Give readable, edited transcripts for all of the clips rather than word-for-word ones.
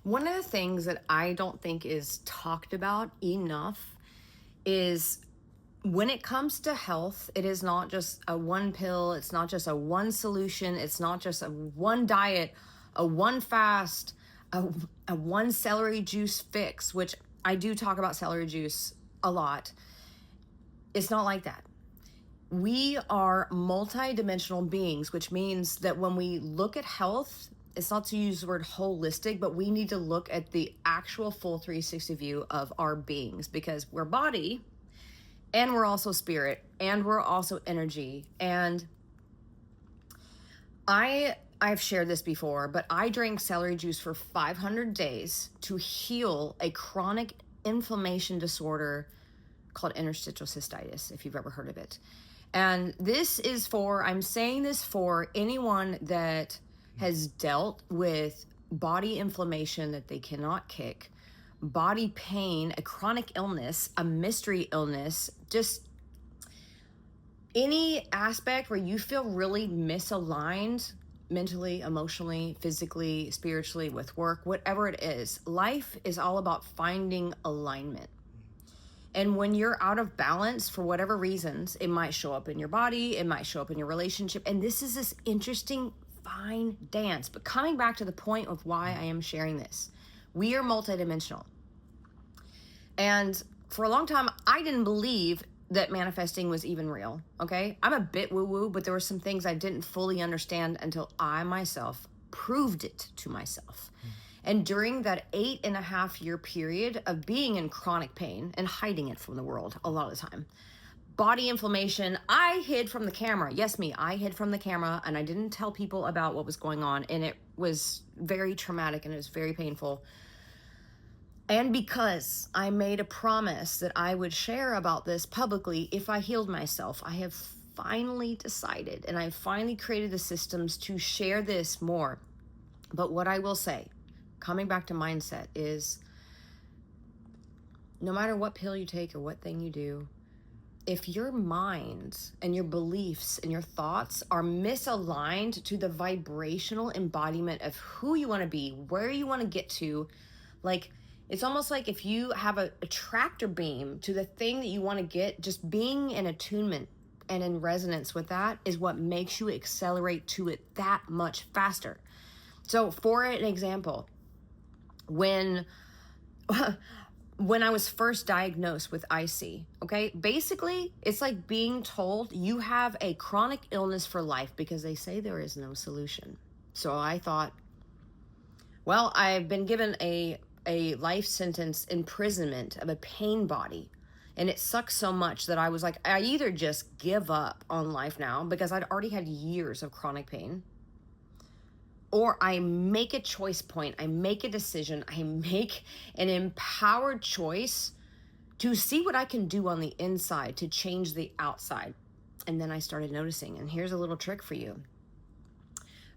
One of the things that I don't think is talked about enough is when it comes to health, it is not just a one pill, it's not just a one solution, it's not just a one diet, a one fast, a one celery juice fix, which I do talk about celery juice a lot. It's not like that. We are multidimensional beings, which means that when we look at health, it's not to use the word holistic, but we need to look at the actual full 360 view of our beings, because we're body and we're also spirit and we're also energy. And I've shared this before, but I drank celery juice for 500 days to heal a chronic inflammation disorder called interstitial cystitis, if you've ever heard of it. And I'm saying this for anyone that has dealt with body inflammation that they cannot kick, body pain, a chronic illness, a mystery illness, just any aspect where you feel really misaligned mentally, emotionally, physically, spiritually, with work, whatever it is. Life is all about finding alignment. And when you're out of balance for whatever reasons, it might show up in your body, it might show up in your relationship. And this is this interesting fine dance. But coming back to the point of why I am sharing this, we are multidimensional. And for a long time, I didn't believe that manifesting was even real, okay? I'm a bit woo-woo, but there were some things I didn't fully understand until I myself proved it to myself. And during that 8.5-year period of being in chronic pain and hiding it from the world a lot of the time, body inflammation, I hid from the camera. Yes, me, I hid from the camera, and I didn't tell people about what was going on. And it was very traumatic and it was very painful. And because I made a promise that I would share about this publicly if I healed myself, I have finally decided, and I finally created the systems to share this more. But what I will say, coming back to mindset, is no matter what pill you take or what thing you do, if your mind and your beliefs and your thoughts are misaligned to the vibrational embodiment of who you want to be, where you want to get to, like, it's almost like if you have a tractor beam to the thing that you want to get, just being in attunement and in resonance with that is what makes you accelerate to it that much faster. So for an example, when I was first diagnosed with IC, okay, basically it's like being told you have a chronic illness for life because they say there is no solution. So I thought, well, I've been given a life sentence imprisonment of a pain body, and it sucks so much that I was like, I either just give up on life now because I'd already had years of chronic pain, or I make a choice point, I make a decision, I make an empowered choice to see what I can do on the inside to change the outside. And then I started noticing, and here's a little trick for you.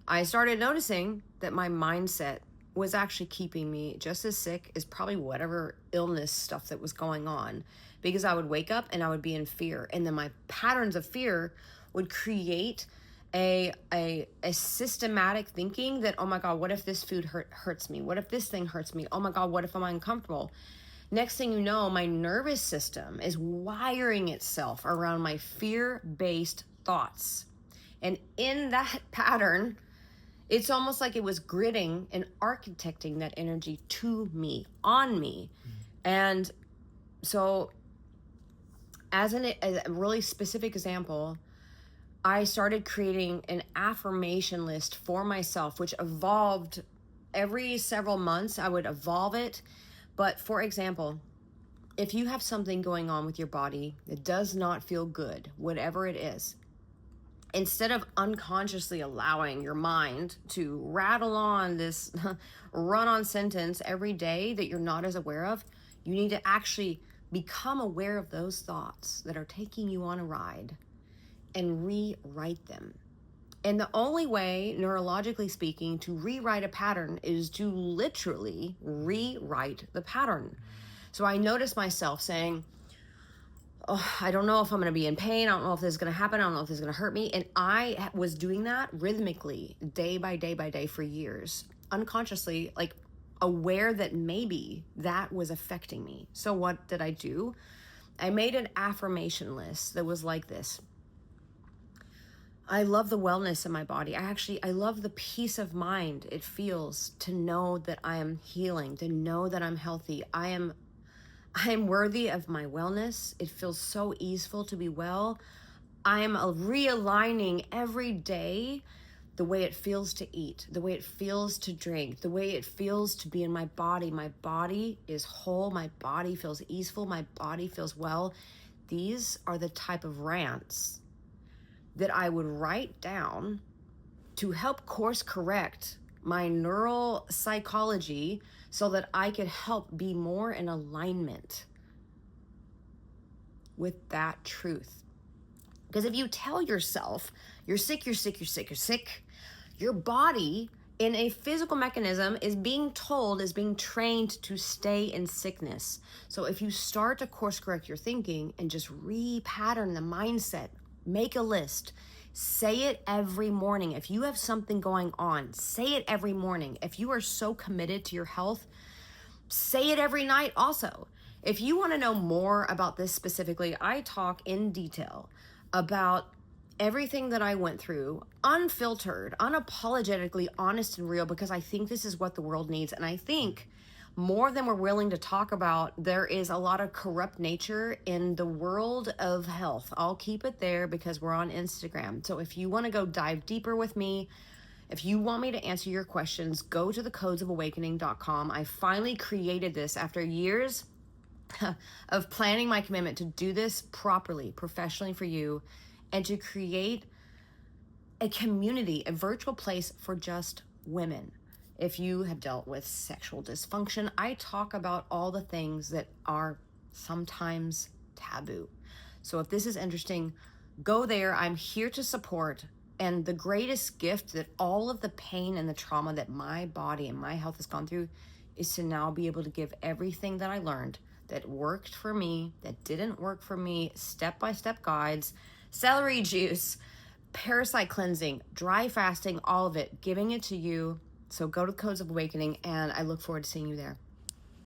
I started noticing that my mindset was actually keeping me just as sick as probably whatever illness stuff that was going on, because I would wake up and I would be in fear. And then my patterns of fear would create a systematic thinking that, oh my God, what if this food hurts me? What if this thing hurts me? Oh my God, what if I'm uncomfortable? Next thing you know, my nervous system is wiring itself around my fear-based thoughts. And in that pattern, it's almost like it was gridding and architecting that energy to me, on me. And so as a really specific example, I started creating an affirmation list for myself, which evolved every several months. I would evolve it. But for example, if you have something going on with your body that does not feel good, whatever it is, instead of unconsciously allowing your mind to rattle on this run-on sentence every day that you're not as aware of, you need to actually become aware of those thoughts that are taking you on a ride and rewrite them. And the only way, neurologically speaking, to rewrite a pattern is to literally rewrite the pattern. So I noticed myself saying, oh, I don't know if I'm going to be in pain. I don't know if this is going to happen. I don't know if this is going to hurt me. And I was doing that rhythmically, day by day by day for years, unconsciously, like aware that maybe that was affecting me. So what did I do? I made an affirmation list that was like this. I love the wellness in my body. I love the peace of mind it feels to know that I am healing, to know that I'm healthy. I am worthy of my wellness. It feels so easeful to be well. I am realigning every day the way it feels to eat, the way it feels to drink, the way it feels to be in my body. My body is whole. My body feels easeful. My body feels well. These are the type of rants that I would write down to help course correct my neural psychology so that I could help be more in alignment with that truth. Because if you tell yourself you're sick, you're sick, you're sick, you're sick, your body in a physical mechanism is being trained to stay in sickness. So if you start to course correct your thinking and just repattern the mindset, make a list, say it every morning. If you have something going on, say it every morning. If you are so committed to your health, say it every night also. If you want to know more about this specifically, I talk in detail about everything that I went through, unfiltered, unapologetically honest and real, because I think this is what the world needs. And I think more than we're willing to talk about, there is a lot of corrupt nature in the world of health. I'll keep it there because we're on Instagram. So if you want to go dive deeper with me, if you want me to answer your questions, go to thecodesofawakening.com. I finally created this after years of planning my commitment to do this properly, professionally for you, and to create a community, a virtual place for just women. If you have dealt with sexual dysfunction, I talk about all the things that are sometimes taboo. So if this is interesting, go there. I'm here to support. And the greatest gift that all of the pain and the trauma that my body and my health has gone through is to now be able to give everything that I learned that worked for me, that didn't work for me, step-by-step guides, celery juice, parasite cleansing, dry fasting, all of it, giving it to you. So go to the Codes of Awakening, and I look forward to seeing you there.